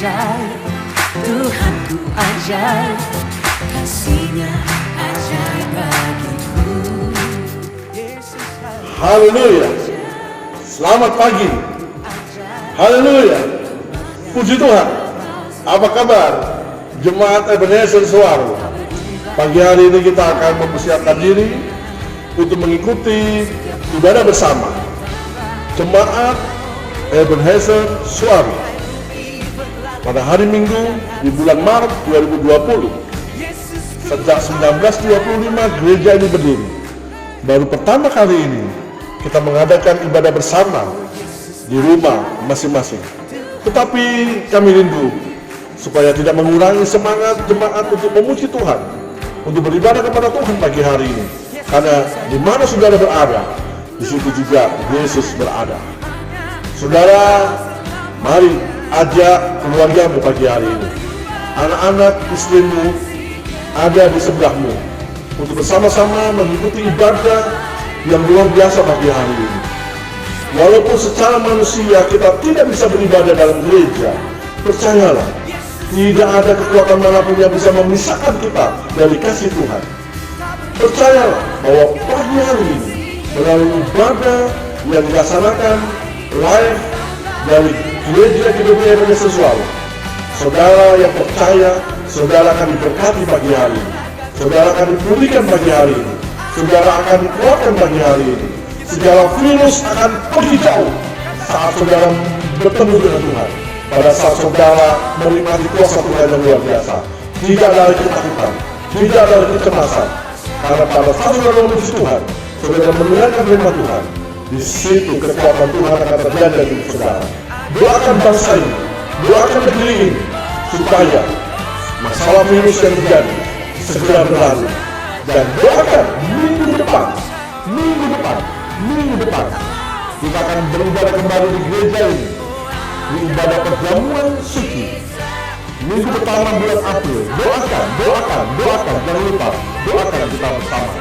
ajaib, Tuhanku ajaib, kasih-Nya ajaib bagiku. Haleluya. Selamat pagi. Haleluya. Puji Tuhan. Apa kabar Jemaat Ebenezer Suwaru? Pagi hari ini kita akan mempersiapkan diri untuk mengikuti ibadah bersama Jemaat Ebenezer Suwaru pada hari Minggu di bulan Maret 2020. Sejak 1925 gereja ini berdiri. Baru pertama kali ini kita mengadakan ibadah bersama di rumah masing-masing. Tetapi kami rindu supaya tidak mengurangi semangat jemaat untuk memuji Tuhan, untuk beribadah kepada Tuhan pagi hari ini. Karena di mana saudara berada, di situ juga Yesus berada. Saudara, mari ajak keluargamu pagi hari ini. Anak-anak, istrimu ada di sebelahmu untuk bersama-sama mengikuti ibadah yang luar biasa pagi hari ini. Walaupun secara manusia kita tidak bisa beribadah dalam gereja, percayalah, tidak ada kekuatan manapun yang bisa memisahkan kita dari kasih Tuhan. Percayalah bahwa pagi hari ini melalui ibadah yang dilaksanakan live dari gereja GBI Ebenezer Suwaru, saudara yang percaya, saudara akan diberkati pagi hari ini, saudara akan dipulihkan pagi hari ini, saudara akan dikeluarkan pagi hari ini. Segala virus akan pergi jauh saat saudara bertemu dengan Tuhan. Pada saat saudara menikmati kuasa Tuhan yang luar biasa, tidak ada lagi ketakutan, tidak ada lagi kecemasan. Karena pada saat saudara memuji Tuhan, saudara mendengarkan firman Tuhan, di situ kekuatan Tuhan akan terjadi dalam hidup saudara. Doakan bangsa ini, doakan negeri ini, supaya masalah virus yang terjadi segera berlalu. Dan doakan minggu depan kita akan beribadah kembali di gereja ini, di ibadah perjamuan suci minggu pertama bulan April. Doakan, jangan lupa doakan kita bersama.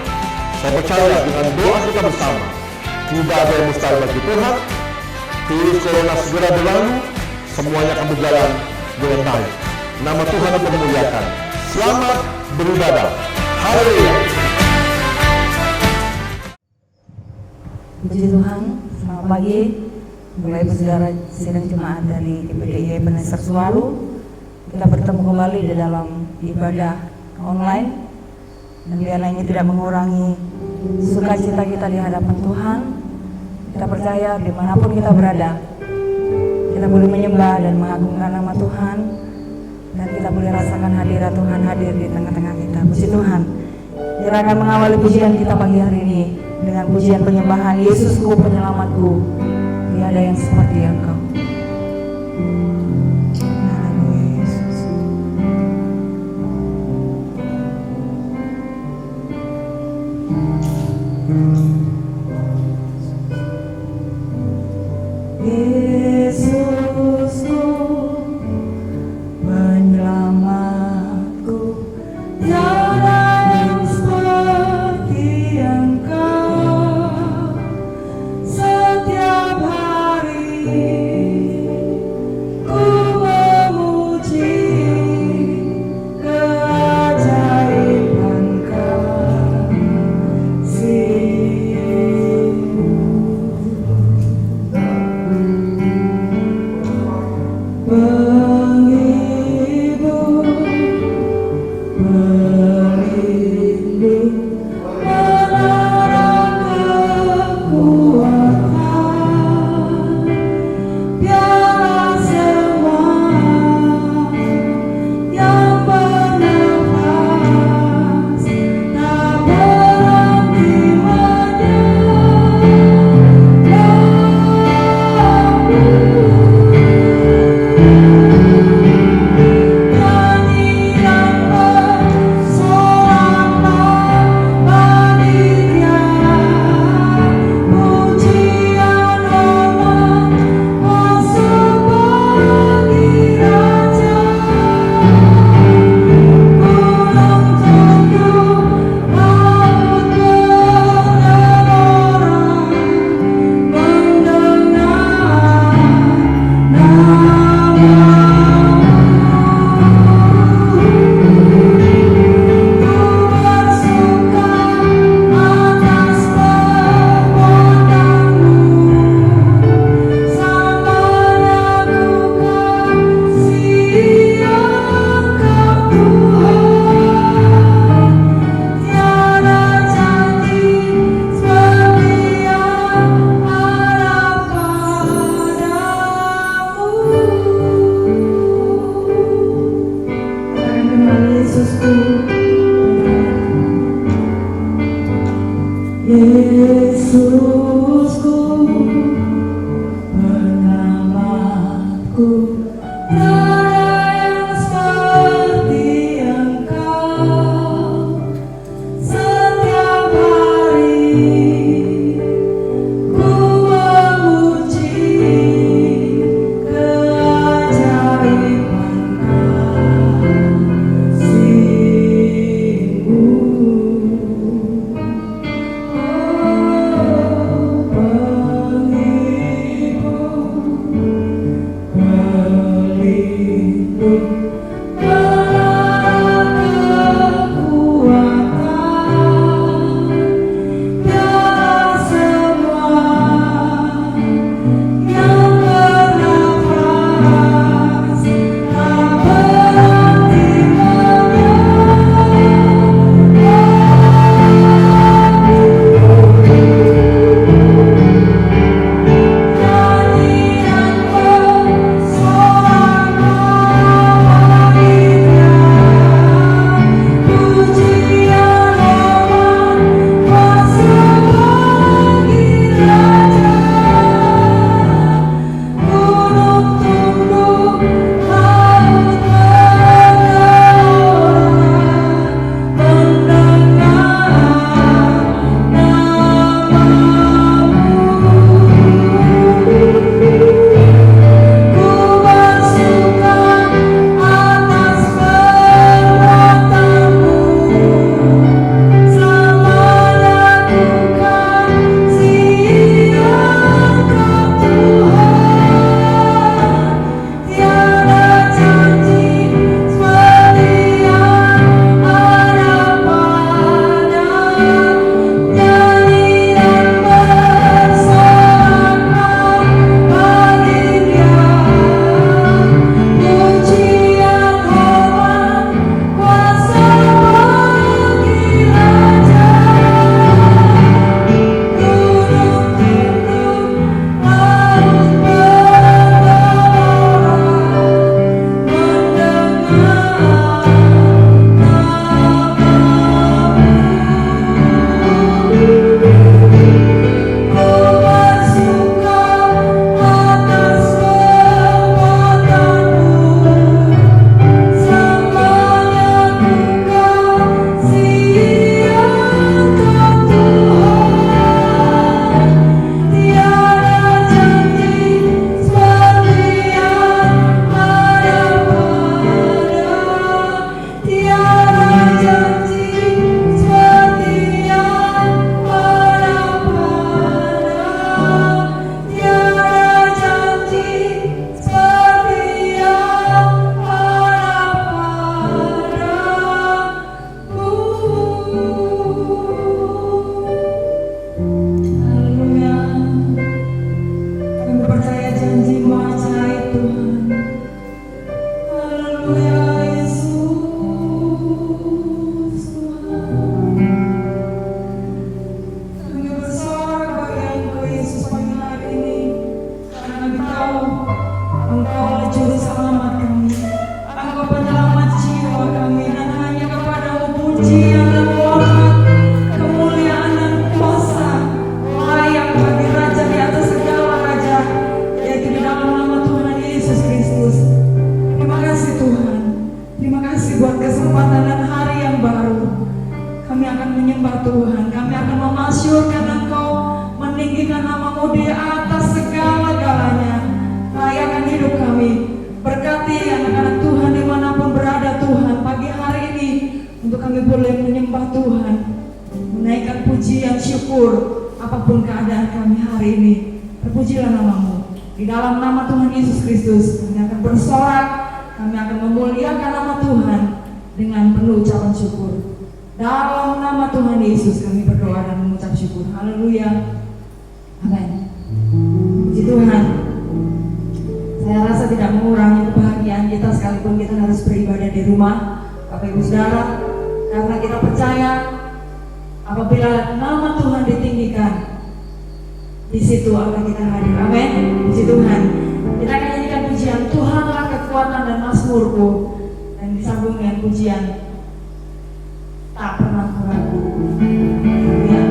Saya percaya dengan doa kita bersama, tidak ada yang mustahil bagi Tuhan. Virus corona segera berlalu, semuanya akan berjalan dengan baik. Nama Tuhan dimuliakan. Selamat beribadah. Haleluya. Puji Tuhan, selamat pagi. Mulai saudara sidang jemaat dari GBI Ebenezer Suwaru, kita bertemu kembali di dalam ibadah online, dan biarlah ini tidak mengurangi sukacita kita di hadapan Tuhan. Kita percaya dimanapun kita berada, kita boleh menyembah dan mengagungkan nama Tuhan, dan kita boleh rasakan hadirat Tuhan hadir di tengah-tengah kita. Puji Tuhan. Kita akan mengawali pujian kita pagi hari ini dengan pujian penyembahan Yesusku penyelamatku, tiada yang seperti Engkau. Haleluya Yesus. Yesusku penyelamatku, tiada yang seperti Engkau. Setiap hari ku memuji keajaiban kasih. Yesusku, penyelamatku, tiada yang seperti Engkau. Setiap hari ku memuji keajaiban kasih-Mu. Tuhan, kami akan memasyurkan Engkau, meninggikan nama-Mu di atas segala-galanya. Layakan hidup kami, berkati anak-anak Tuhan dimanapun berada Tuhan pagi hari ini, untuk kami boleh menyembah Tuhan, menaikkan pujian syukur apapun keadaan kami hari ini. Terpujilah nama-Mu, di dalam nama Tuhan Yesus Kristus kami akan bersorak, kami akan memuliakan nama Tuhan dengan penuh ucapan syukur. Dalam nama Tuhan Yesus kami berdoa dan mengucap syukur. Haleluya. Amin. Puji Tuhan. Saya rasa tidak mengurangi kebahagiaan kita sekalipun kita harus beribadah di rumah, Bapak Ibu Saudara, karena kita percaya apabila nama Tuhan ditinggikan, di situ akan kita hadir. Amin. Puji Tuhan. Kita akan nyanyikan pujian Tuhanlah kekuatan dan mazmurku, dan disambung dengan pujian tak pernah ragu. Haleluya.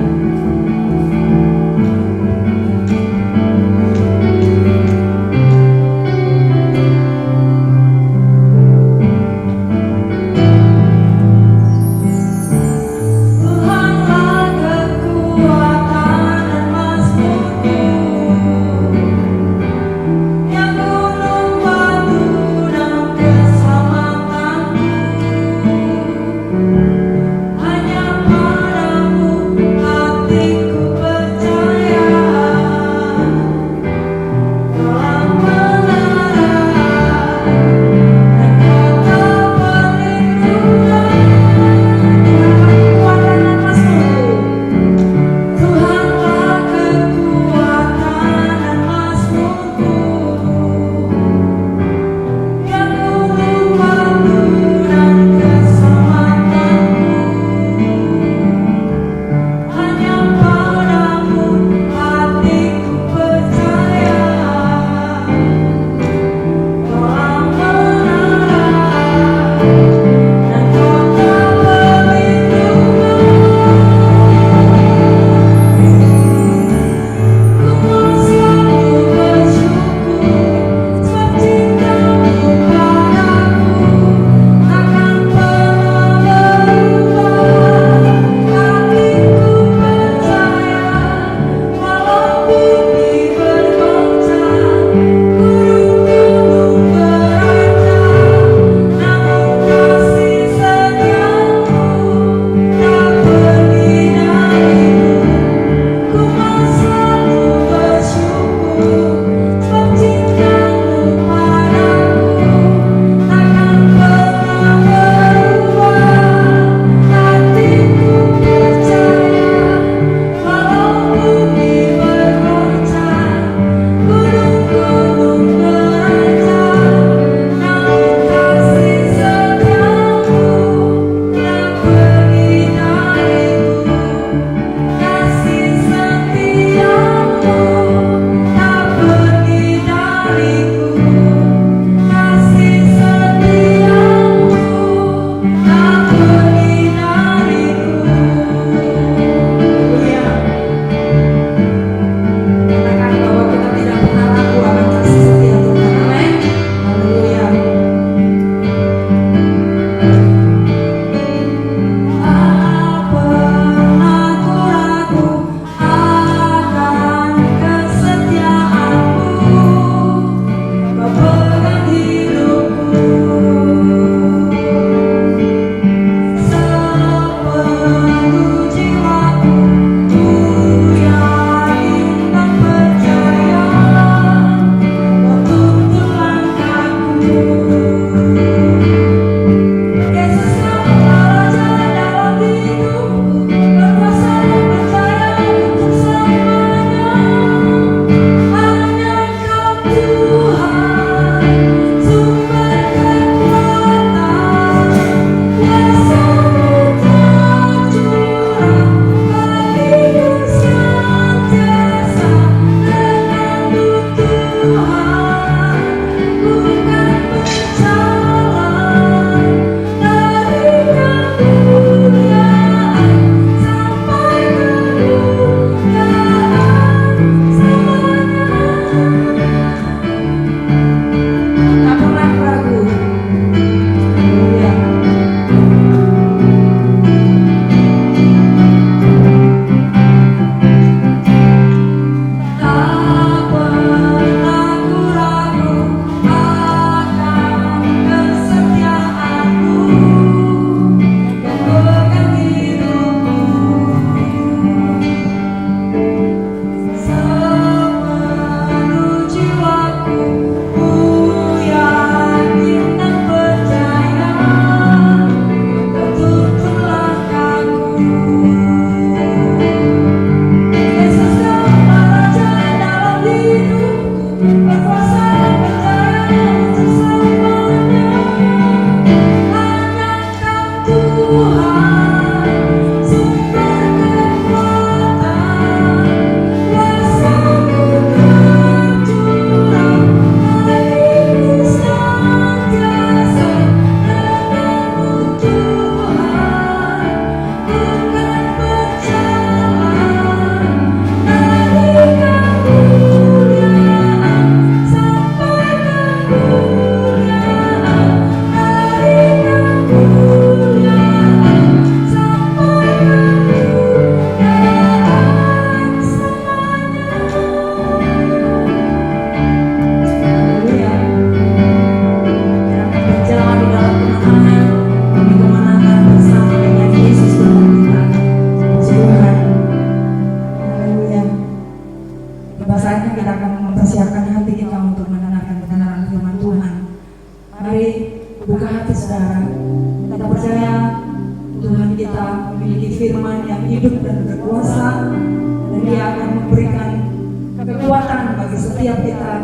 setiap kita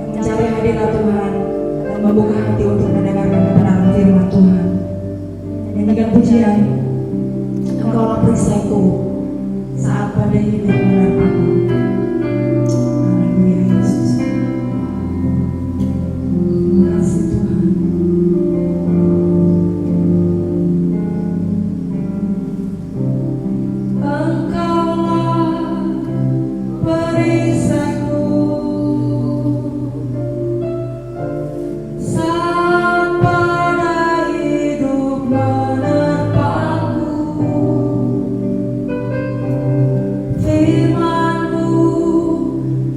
mencari hadirat Tuhan dan membuka hati untuk mendengarkan kebenaran firman Tuhan. Nyanyikan pujian, Engkaulah perisaiku saat badai hidup menerpaku. Haleluya Yesus. Terima kasih Tuhan. Engkaulah perisaiku saat badai hidup menerpaku. Firman-Mu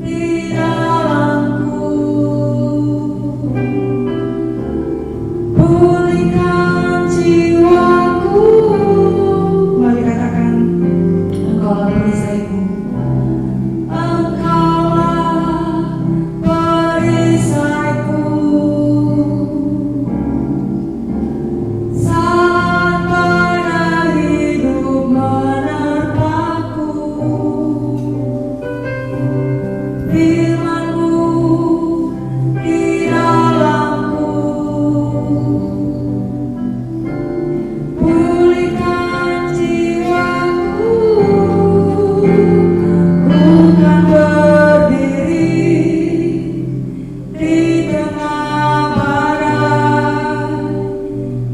di dalamku, pulihkan jiwaku. Mari katakan, Engkaulah perisaiku. Engkaulah perisaiku saat badai hidup menerpaku. Firman-Mu di dalamku, pulihkan jiwaku. Bukan berdiri di tengah badai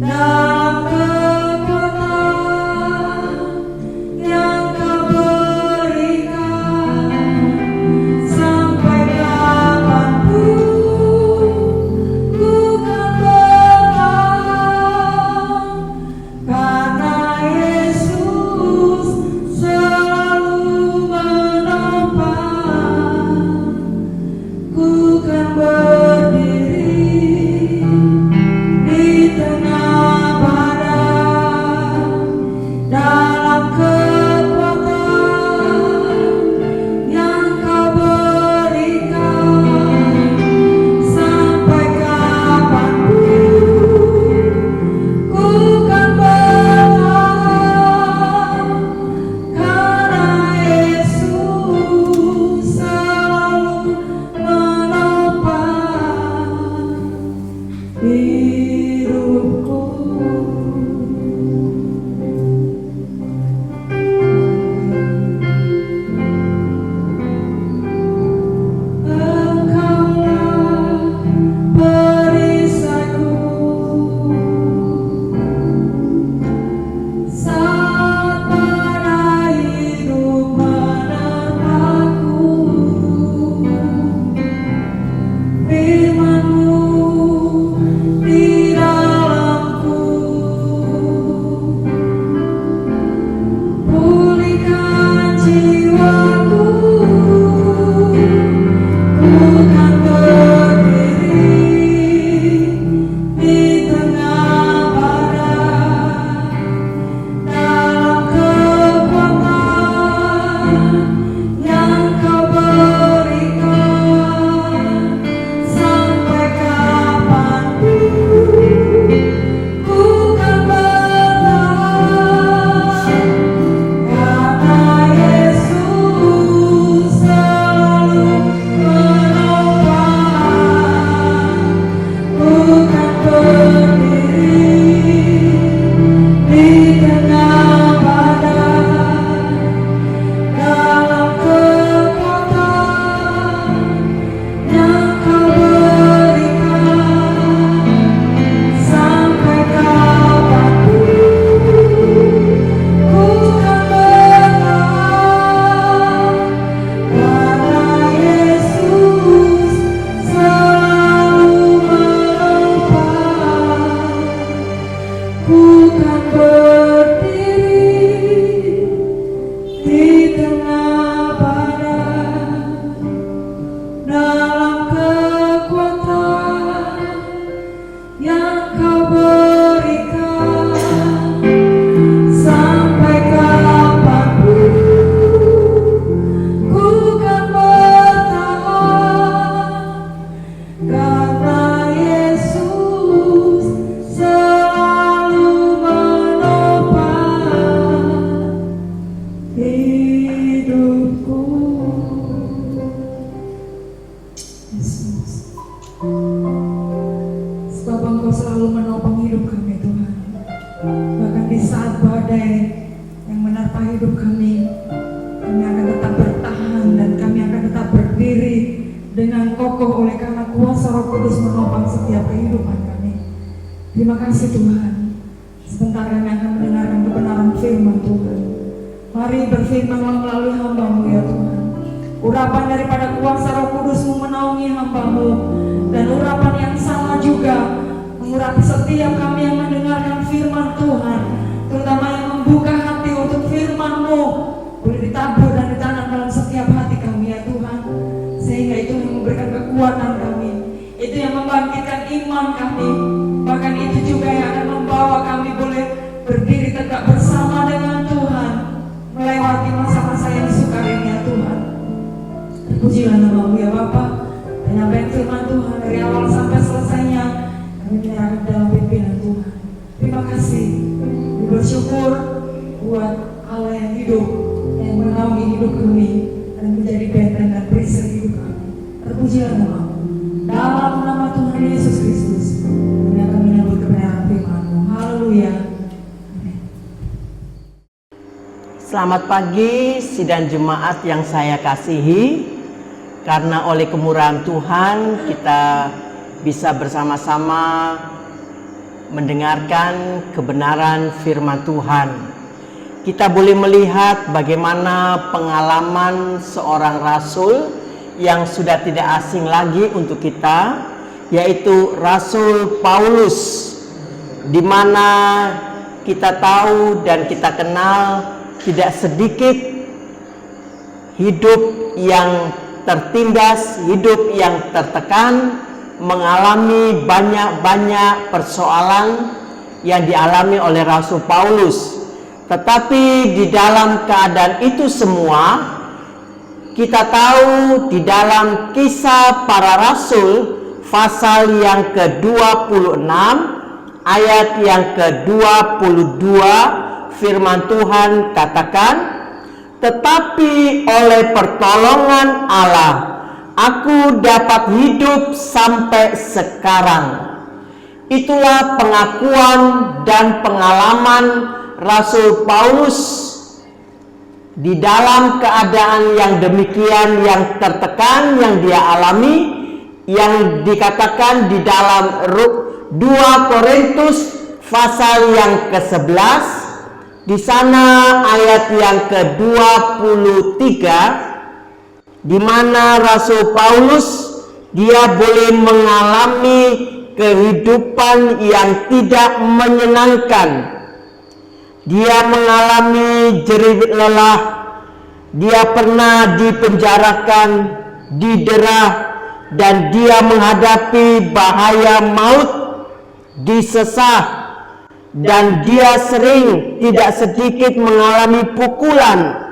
dalam kekuatan yang Kau berikan. Sampai kapanpun ku kan bertahan, karena Yesus selalu menopang. Ku kan berdiri di tengah badai dalam kekuatan yang Kau berikan. Sampai kapanpun ku kan bertahan, karena Yesus selalu menopang hidupku. Engkaulah perisaiku saat badai hidup menerpaku. Firman-Mu di dalamku, pulihkan jiwaku. Bukan berdiri di tengah badai dalam kekuatan yang Kau berikan. Sampai kapanpun ku kan bertahan, karena Yesus selalu menopang. Bukan berdiri di tengah badai dalam kekuatan yang Kau berikan. Sampai kapanpun ku kan bertahan, karena Yesus selalu menopang. Ku kan berdiri di tengah badai dalam kekuatan yang Kau berikan. Sampai kapanpun ku kan bertahan, karena Yesus selalu menopang hidup. dengan kokoh oleh karena kuasa Roh Kudus menopang setiap kehidupan kami. Terima kasih Tuhan. Sebentar kami akan mendengarkan kebenaran firman Tuhan. Mari berfirmanlah melalui hamba-Mu ya Tuhan. Urapan daripada kuasa Roh Kudus-Mu menaungi hamba-Mu, dan urapan yang sama juga mengurapi setiap kami yang mendengarkan firman Tuhan, terutama yang membuka hati untuk firman-Mu boleh ditabur dan ditanam dalam setiap hati kami ya Tuhan, sehingga itu yang memberikan kekuatan kami, itu yang membangkitkan iman kami, bahkan itu juga yang akan membawa kami boleh berdiri tegak bersama dengan Tuhan melewati masa-masa yang sukar ini ya Tuhan. Terpujilah nama-Mu ya Bapa. Penyampaian firman Tuhan dari awal sampai selesainya kami menyerahkan dalam pimpinan Tuhan. Terima kasih. Bersyukur buat Allah yang hidup, yang menaungi hidup kami dan menjadi benteng dan perisai hidup kami. Terpujilah nama-Mu. Dalam nama Tuhan Yesus Kristus kami akan menyambut kebenaran firman-Mu. Haleluya. Selamat pagi sidang jemaat yang saya kasihi. Karena oleh kemurahan Tuhan kita bisa bersama-sama mendengarkan kebenaran firman Tuhan. Kita boleh melihat bagaimana pengalaman seorang rasul yang sudah tidak asing lagi untuk kita, yaitu Rasul Paulus, di mana kita tahu dan kita kenal tidak sedikit hidup yang tertindas, hidup yang tertekan, mengalami banyak persoalan yang dialami oleh Rasul Paulus. Tetapi di dalam keadaan itu semua, kita tahu di dalam Kisah Para Rasul pasal yang ke-26 ayat yang ke-22, firman Tuhan katakan, tetapi oleh pertolongan Allah, aku dapat hidup sampai sekarang. Itulah pengakuan dan pengalaman Rasul Paulus di dalam keadaan yang demikian, yang tertekan, yang dia alami, yang dikatakan di dalam 2 Korintus pasal yang ke-11. Di sana ayat yang ke-23, di mana Rasul Paulus dia boleh mengalami kehidupan yang tidak menyenangkan. Dia mengalami jerit lelah, dia pernah dipenjarakan, didera, dan dia menghadapi bahaya maut, disesah, dan dia sering tidak sedikit mengalami pukulan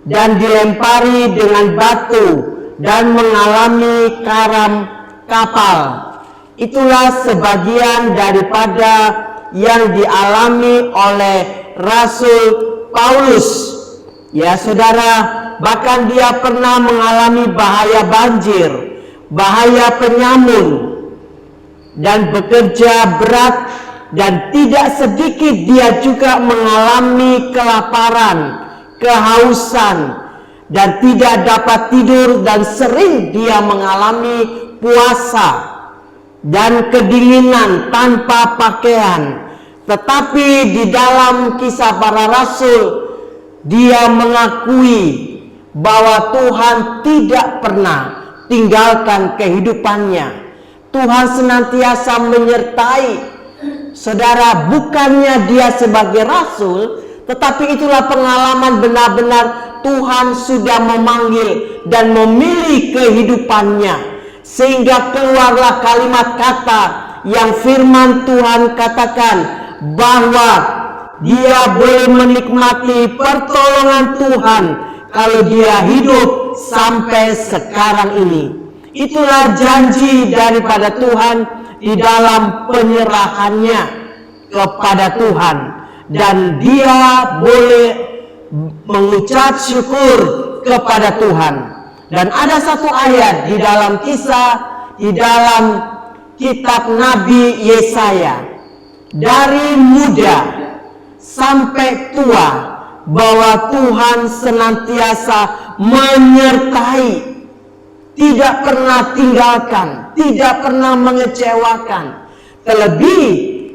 dan dilempari dengan batu dan mengalami karam kapal. Itulah sebagian daripada yang dialami oleh Rasul Paulus. Ya saudara, bahkan dia pernah mengalami bahaya banjir, bahaya penyamun, dan bekerja berat. Dan tidak sedikit dia juga mengalami kelaparan, kehausan, dan tidak dapat tidur, dan sering dia mengalami puasa dan kedinginan tanpa pakaian. Tetapi di dalam Kisah Para Rasul, dia mengakui bahwa Tuhan tidak pernah tinggalkan kehidupannya. Tuhan senantiasa menyertai. Saudara, bukannya dia sebagai rasul, tetapi itulah pengalaman benar-benar Tuhan sudah memanggil dan memilih kehidupannya, sehingga keluarlah kalimat kata yang firman Tuhan katakan bahwa dia boleh menikmati pertolongan Tuhan kalau dia hidup sampai sekarang ini. Itulah janji daripada Tuhan di dalam penyerahannya kepada Tuhan, dan dia boleh mengucap syukur kepada Tuhan. Dan ada satu ayat di dalam kisah, di dalam kitab Nabi Yesaya, dari muda sampai tua, bahwa Tuhan senantiasa menyertai. tidak pernah tinggalkan, tidak pernah mengecewakan. Terlebih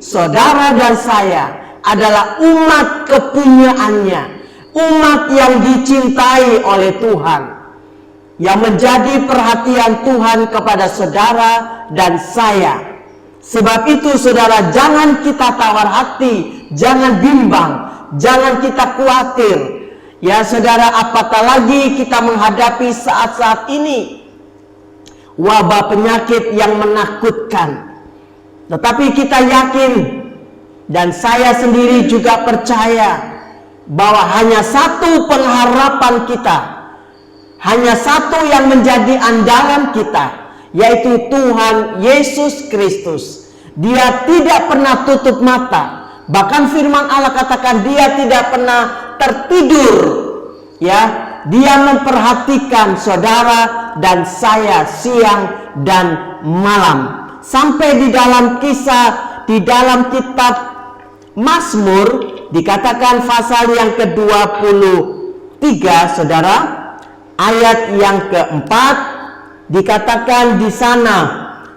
saudara dan saya adalah umat kepunyaannya, umat yang dicintai oleh Tuhan, yang menjadi perhatian Tuhan kepada saudara dan saya. Sebab itu saudara, jangan kita tawar hati, jangan bimbang, jangan kita khawatir. Ya saudara, apatah lagi kita menghadapi saat-saat ini wabah penyakit yang menakutkan. Tetapi kita yakin, dan saya sendiri juga percaya, bahwa hanya satu pengharapan kita, hanya satu yang menjadi andalan kita, yaitu Tuhan Yesus Kristus. Dia tidak pernah tutup mata. Bahkan firman Allah katakan dia tidak pernah tertidur. Ya, dia memperhatikan saudara dan saya siang dan malam. Sampai di dalam kisah, di dalam kitab Mazmur dikatakan pasal yang ke-23 saudara, ayat yang keempat dikatakan di sana,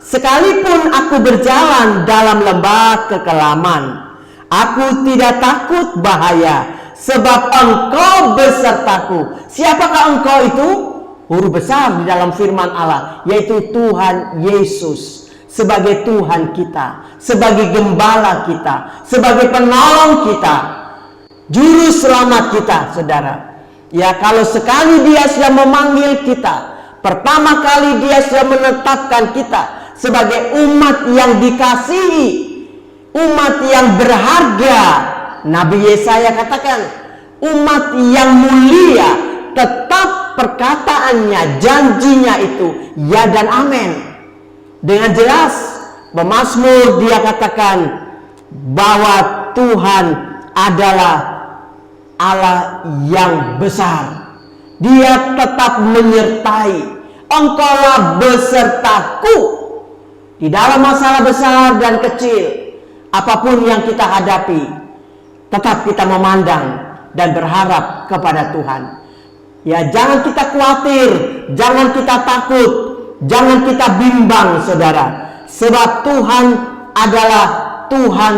sekalipun aku berjalan dalam lembah kekelaman, aku tidak takut bahaya, sebab Engkau besertaku. Siapakah Engkau itu? Huruf besar di dalam firman Allah, yaitu Tuhan Yesus. Sebagai Tuhan kita, sebagai gembala kita, sebagai penolong kita, juru selamat kita, saudara. Ya, kalau sekali dia sudah memanggil kita, pertama kali dia sudah menetapkan kita sebagai umat yang dikasihi, umat yang berharga. Nabi Yesaya katakan, umat yang mulia, tetap perkataannya, janjinya itu ya dan amin. Dengan jelas pemazmur dia katakan bahwa Tuhan adalah Allah yang besar. Dia tetap menyertai. Engkaulah besertaku di dalam masalah besar dan kecil, apapun yang kita hadapi, tetap kita memandang dan berharap kepada Tuhan. Ya, jangan kita khawatir, jangan kita takut, jangan kita bimbang, saudara. Sebab Tuhan adalah Tuhan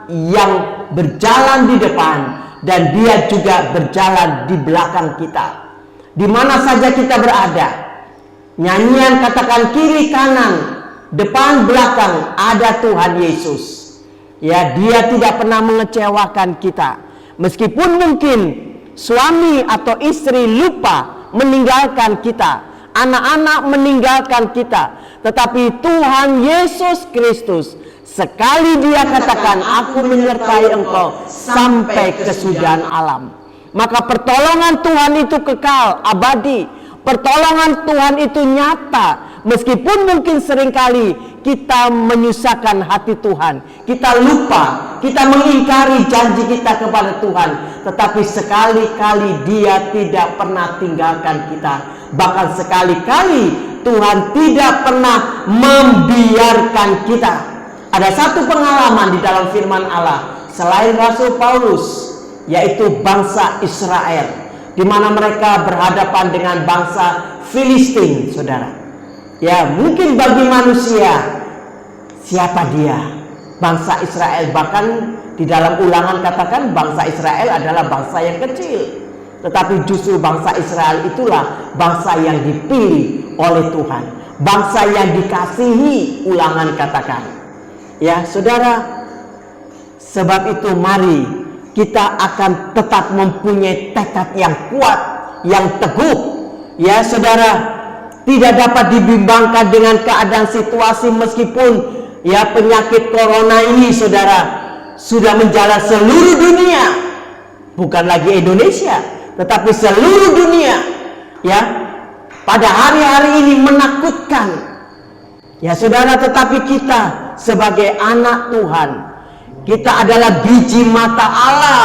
yang berjalan di depan, dan dia juga berjalan di belakang kita. Di mana saja kita berada, nyanyian katakan kiri kanan, depan belakang ada Tuhan Yesus. Ya, dia tidak pernah mengecewakan kita. Meskipun mungkin suami atau istri lupa meninggalkan kita, anak-anak meninggalkan kita, tetapi Tuhan Yesus Kristus, sekali dia katakan aku menyertai engkau sampai kesudahan alam. Maka pertolongan Tuhan itu kekal, abadi. Pertolongan Tuhan itu nyata. Meskipun mungkin seringkali kita menyusahkan hati Tuhan, kita lupa, kita mengingkari janji kita kepada Tuhan, tetapi sekali-kali dia tidak pernah tinggalkan kita. Bahkan sekali-kali Tuhan tidak pernah membiarkan kita. Ada satu pengalaman di dalam firman Allah selain Rasul Paulus, yaitu bangsa Israel, di mana mereka berhadapan dengan bangsa Filistin, saudara. Ya, mungkin bagi manusia, siapa dia? Bangsa Israel. Bahkan di dalam Ulangan katakan bangsa Israel adalah bangsa yang kecil. Tetapi justru bangsa Israel itulah bangsa yang dipilih oleh Tuhan, bangsa yang dikasihi. Ulangan katakan. Ya, saudara, sebab itu mari kita akan tetap mempunyai tekad yang kuat, yang teguh. Ya, saudara, tidak dapat dibimbangkan dengan keadaan situasi, meskipun ya penyakit corona ini, saudara, sudah menjalar seluruh dunia. Bukan lagi Indonesia, tetapi seluruh dunia. Ya, pada hari-hari ini menakutkan. Ya, saudara, tetapi kita sebagai anak Tuhan, kita adalah biji mata Allah.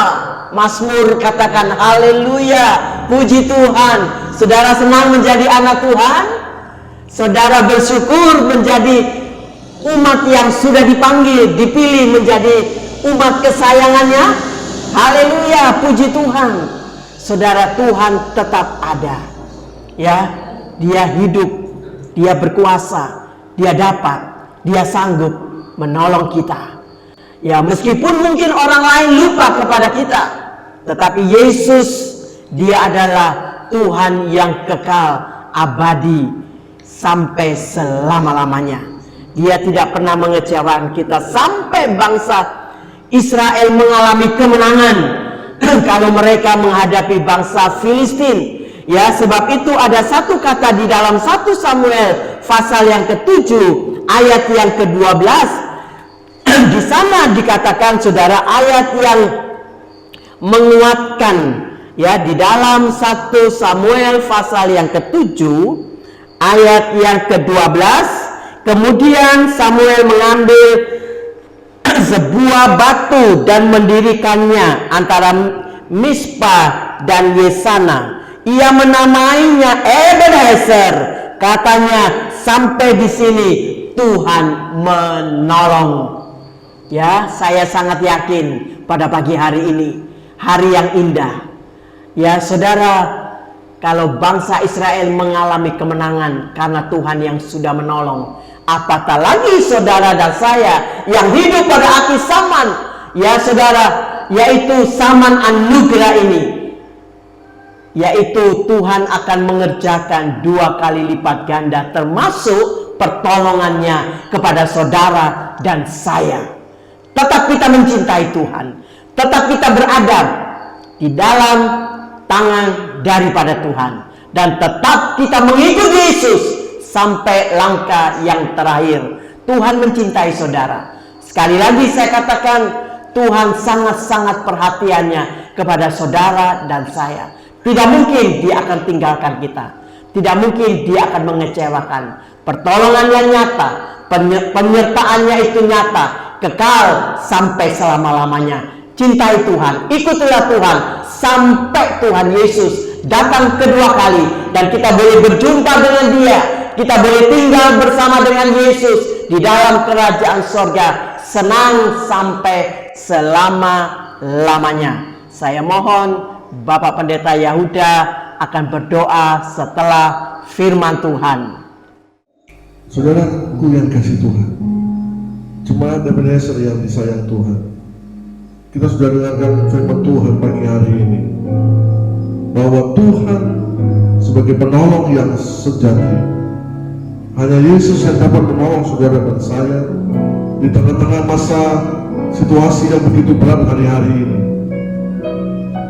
Mazmur katakan haleluya, puji Tuhan. Saudara senang menjadi anak Tuhan? Saudara bersyukur menjadi umat yang sudah dipanggil, dipilih menjadi umat kesayangannya? Haleluya, puji Tuhan. Saudara, Tuhan tetap ada. Ya, dia hidup Dia berkuasa, Dia dapat, Dia sanggup menolong kita. Ya, meskipun mungkin orang lain lupa kepada kita, tetapi Yesus, Dia adalah Tuhan yang kekal, abadi, sampai selama-lamanya. Dia tidak pernah mengecewakan kita sampai bangsa Israel mengalami kemenangan kalau mereka menghadapi bangsa Filistin. Ya, sebab itu ada satu kata di dalam 1 Samuel pasal yang ke-7 ayat yang ke-12. Di sana dikatakan, saudara, ayat yang menguatkan, ya, di dalam 1 Samuel pasal yang ke-7 ayat yang ke-12. Kemudian Samuel mengambil sebuah batu dan mendirikannya antara Mispa dan Yesana. Ia menamainya Ebenezer. Katanya, sampai di sini Tuhan menolong. Ya, saya sangat yakin pada pagi hari ini, hari yang indah. Ya, saudara, kalau bangsa Israel mengalami kemenangan karena Tuhan yang sudah menolong, apatah lagi saudara dan saya yang hidup pada akhir zaman, ya saudara, yaitu zaman anugerah ini, yaitu Tuhan akan mengerjakan 2 kali lipat ganda, termasuk pertolongannya kepada saudara dan saya. Tetap kita mencintai Tuhan, tetap kita beradab di dalam tangan daripada Tuhan, dan tetap kita mengikuti Yesus sampai langkah yang terakhir. Tuhan mencintai saudara. Sekali lagi saya katakan, Tuhan sangat-sangat perhatiannya kepada saudara dan saya. Tidak mungkin Dia akan tinggalkan kita. Tidak mungkin Dia akan mengecewakan. Pertolongannya nyata, penyertaannya itu nyata, kekal sampai selama-lamanya. Cintai Tuhan, ikutilah Tuhan sampai Tuhan Yesus datang kedua kali, dan kita boleh berjumpa dengan Dia. Kita boleh tinggal bersama dengan Yesus di dalam kerajaan sorga, senang sampai selama-lamanya. Saya mohon Bapak Pendeta Yahuda akan berdoa setelah firman Tuhan. Saudaraku yang kasih Tuhan, jemaat Ebenezer yang disayang Tuhan, kita sudah dengarkan firman Tuhan pagi hari ini, bahwa Tuhan sebagai penolong yang sejati. Hanya Yesus yang dapat menolong saudara dan saya di tengah-tengah masa situasi yang begitu berat hari-hari ini.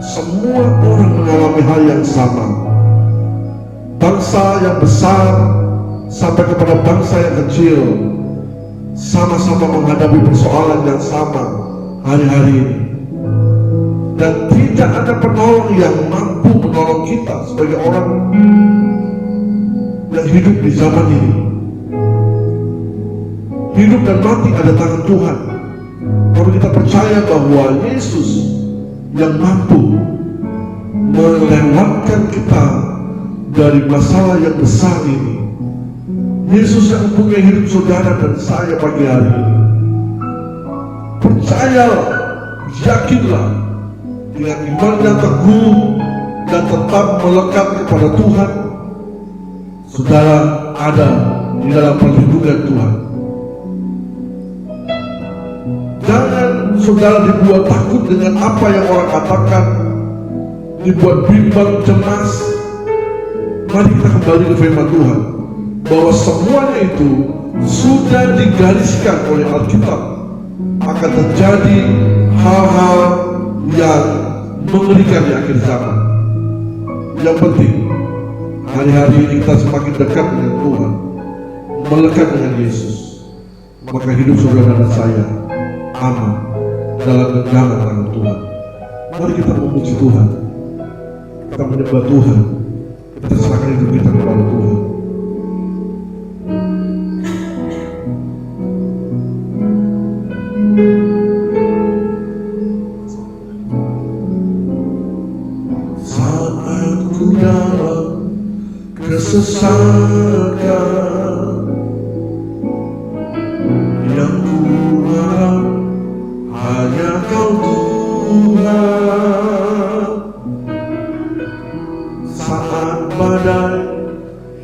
Semua orang mengalami hal yang sama. Bangsa yang besar sampai kepada bangsa yang kecil sama-sama menghadapi persoalan yang sama hari-hari ini. Dan tidak ada penolong yang mampu menolong kita sebagai orang yang hidup di zaman ini. Hidup dan mati ada tangan Tuhan. Kalau kita percaya bahwa Yesus yang mampu melewatkan kita dari masalah yang besar ini. Yesus yang mempunyai hidup saudara dan saya pagi hari ini. Percayalah, yakinlah, dengan iman yang teguh dan tetap melekat kepada Tuhan, saudara ada di dalam perlindungan Tuhan. Jangan saudara dibuat takut dengan apa yang orang katakan, dibuat bimbang, cemas. Mari kita kembali ke firman Tuhan, bahwa semuanya itu sudah digariskan oleh Alkitab. Akan terjadi hal-hal yang mengerikan di akhir zaman. Yang penting, hari-hari ini kita semakin dekat dengan Tuhan, melekat dengan Yesus, maka hidup saudara dan saya aman dalam genggaman tangan Tuhan. Mari kita memuji Tuhan, kita menyembah Tuhan, kita serahkan hidup kita kepada Tuhan. Saat ku dalam kesesakan, yang ku harap hanya Kau Tuhan. Saat badai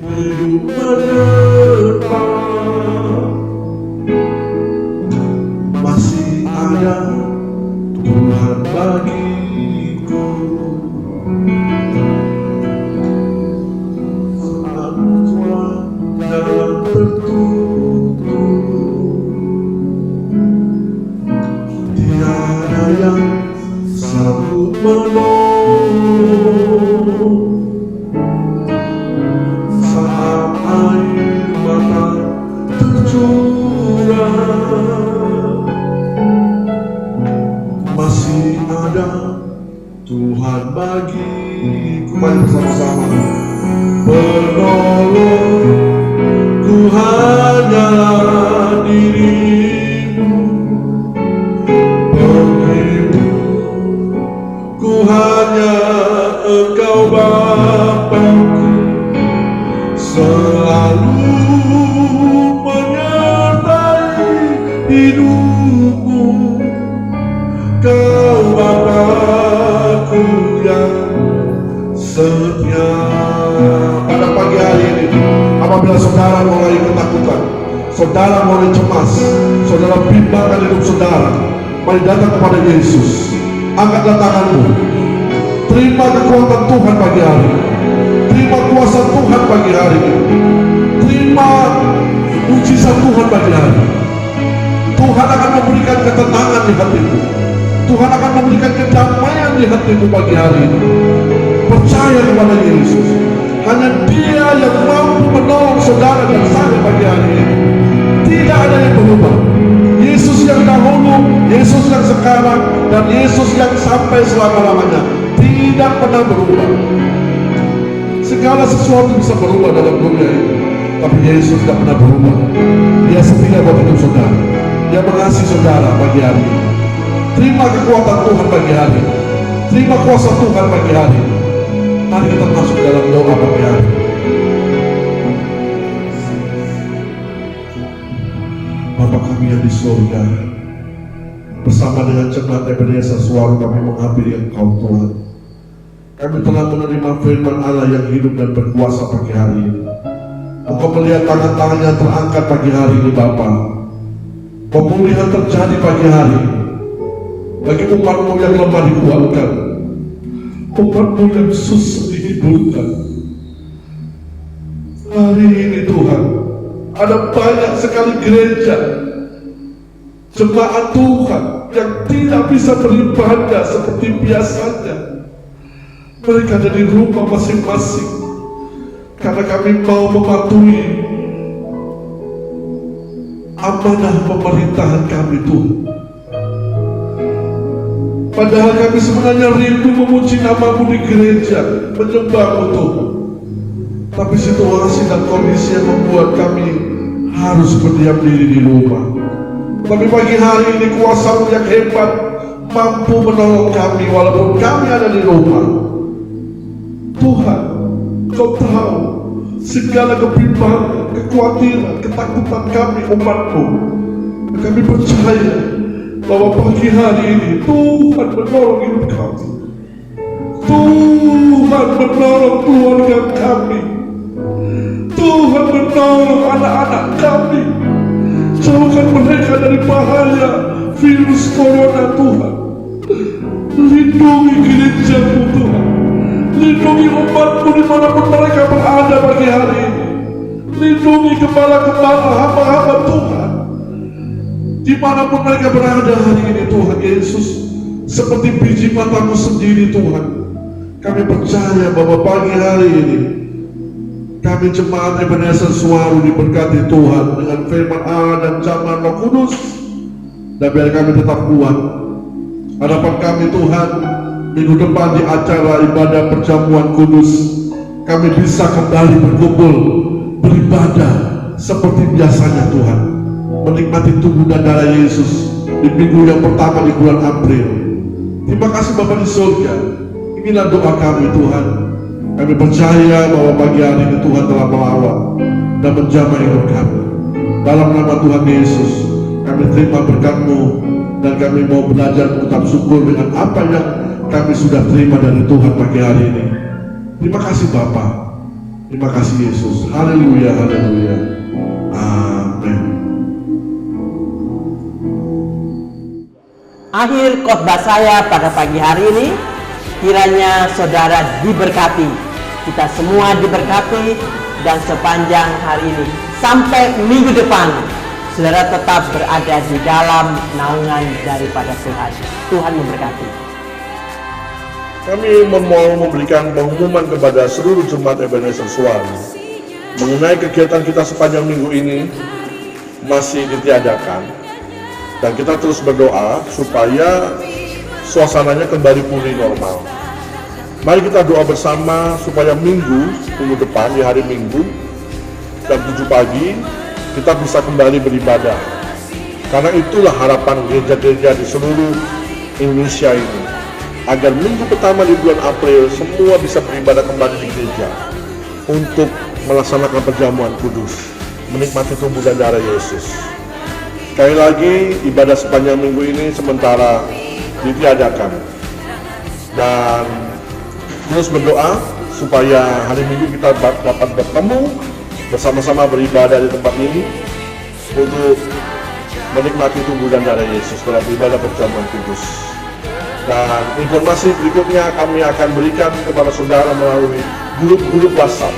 hidup menerjang, saudara mulai cemas, saudara bimbangkan hidup saudara, mari datang kepada Yesus. Angkatlah tanganmu, terima kekuatan Tuhan pagi hari ini. Terima kuasa Tuhan pagi hari ini. Terima mujizat Tuhan pagi hari ini. Tuhan akan memberikan ketenangan di hatimu. Tuhan akan memberikan kedamaian di hatimu pagi hari ini. Percaya kepada Yesus. Hanya Dia yang mampu menolong saudara dan saya pagi hari ini. Tidak ada yang berubah. Yesus yang dahulu, Yesus yang sekarang, dan Yesus yang sampai selama-lamanya tidak pernah berubah. Segala sesuatu bisa berubah dalam dunia ini, tapi Yesus tidak pernah berubah. Dia setia buat hidup saudara. Dia mengasihi saudara pagi hari ini. Terima kekuatan Tuhan pagi hari ini. Terima kuasa Tuhan pagi hari ini. Mari kita masuk dalam doa pagi hari ini. Bapa kami yang di surga, bersama dengan jemaat Ebenezer Suara kami menghampiri Engkau Tuhan. Kami telah menerima firman Allah yang hidup dan berkuasa pagi hari ini. Engkau melihat tangan-tangan yang terangkat pagi hari ini Bapa. Pemulihan terjadi pagi hari ini. Bagi umat-Mu yang lemah dikuatkan, umat-Mu yang susah dihiburkan. Hari ini Tuhan, ada banyak sekali gereja, jemaat Tuhan yang tidak bisa beribadah seperti biasanya. Mereka ada di rumah masing-masing karena kami mau mematuhi amanah pemerintahan kami Tuhan. Padahal kami sebenarnya rindu memuji nama-Mu di gereja, menyembah-Mu Tuhan. Tapi situasi dan kondisi yang membuat kami harus berdiam diri di rumah. Tapi pagi hari ini kuasa-Mu yang hebat mampu menolong kami walaupun kami ada di rumah. Tuhan, Kau tahu segala kebimbangan, kekhawatiran, ketakutan kami umat-Mu. Kami percaya bahwa pagi hari ini Tuhan menolong hidup kami. Tuhan menolong keluarga kami. Tuhan menolong anak-anak kami. Jauhkan mereka dari bahaya virus corona Tuhan. Lindungi gereja-Mu Tuhan. Lindungi umat-Mu dimanapun mereka berada pagi hari ini. Lindungi gembala-gembala hamba-hamba Tuhan dimanapun mereka berada hari ini Tuhan Yesus. Seperti biji mata-Mu sendiri Tuhan, kami percaya bahwa pagi hari ini kami jemaat Ebenezer Suara diberkati Tuhan dengan firman Allah dan jamaah Roh Kudus. Dan biar kami tetap kuat. Harapan kami Tuhan, minggu depan di acara ibadah perjamuan kudus, kami bisa kembali berkumpul, beribadah seperti biasanya Tuhan. Menikmati tubuh dan darah Yesus di minggu yang pertama di bulan April. Terima kasih Bapa di surga. Inilah doa kami Tuhan. Kami percaya bahwa pagi hari ini Tuhan telah melawat dan menjamah hidup kami. Dalam nama Tuhan Yesus, kami terima berkat-Mu dan kami mau belajar mengucap syukur dengan apa yang kami sudah terima dari Tuhan pagi hari ini. Terima kasih Bapa. Terima kasih Yesus. Haleluya, haleluya. Amin. Akhir khotbah saya pada pagi hari ini, kiranya saudara diberkati, kita semua diberkati, dan sepanjang hari ini sampai minggu depan saudara tetap berada di dalam naungan daripada Tuhan. Tuhan memberkati. Kami mau memberikan pengumuman kepada seluruh jemaat Ebenezer Suara mengenai kegiatan kita sepanjang minggu ini masih ditiadakan, dan kita terus berdoa supaya suasananya kembali pulih normal. Mari kita doa bersama supaya minggu depan di hari Minggu jam 7 pagi kita bisa kembali beribadah. Karena itulah harapan gereja-gereja di seluruh Indonesia ini, agar minggu pertama di bulan April semua bisa beribadah kembali di gereja untuk melaksanakan perjamuan kudus, menikmati tubuh dan darah Yesus. Sekali lagi, ibadah sepanjang minggu ini sementara ditiadakan, dan terus berdoa supaya hari Minggu kita dapat bertemu bersama-sama beribadah di tempat ini, untuk menikmati tubuh dan darah Yesus dalam ibadah perjamuan kudus. Dan informasi berikutnya kami akan berikan kepada saudara melalui grup-grup WhatsApp,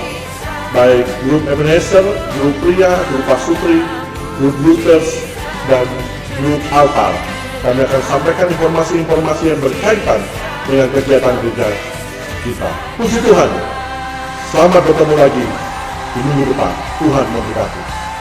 baik grup Ebenezer, grup pria, grup pasutri, grup Luthers, dan grup altar. Kami akan sampaikan informasi-informasi yang berkaitan dengan kegiatan gereja kita. Puji Tuhan, selamat bertemu lagi di minggu depan. Tuhan memberkati.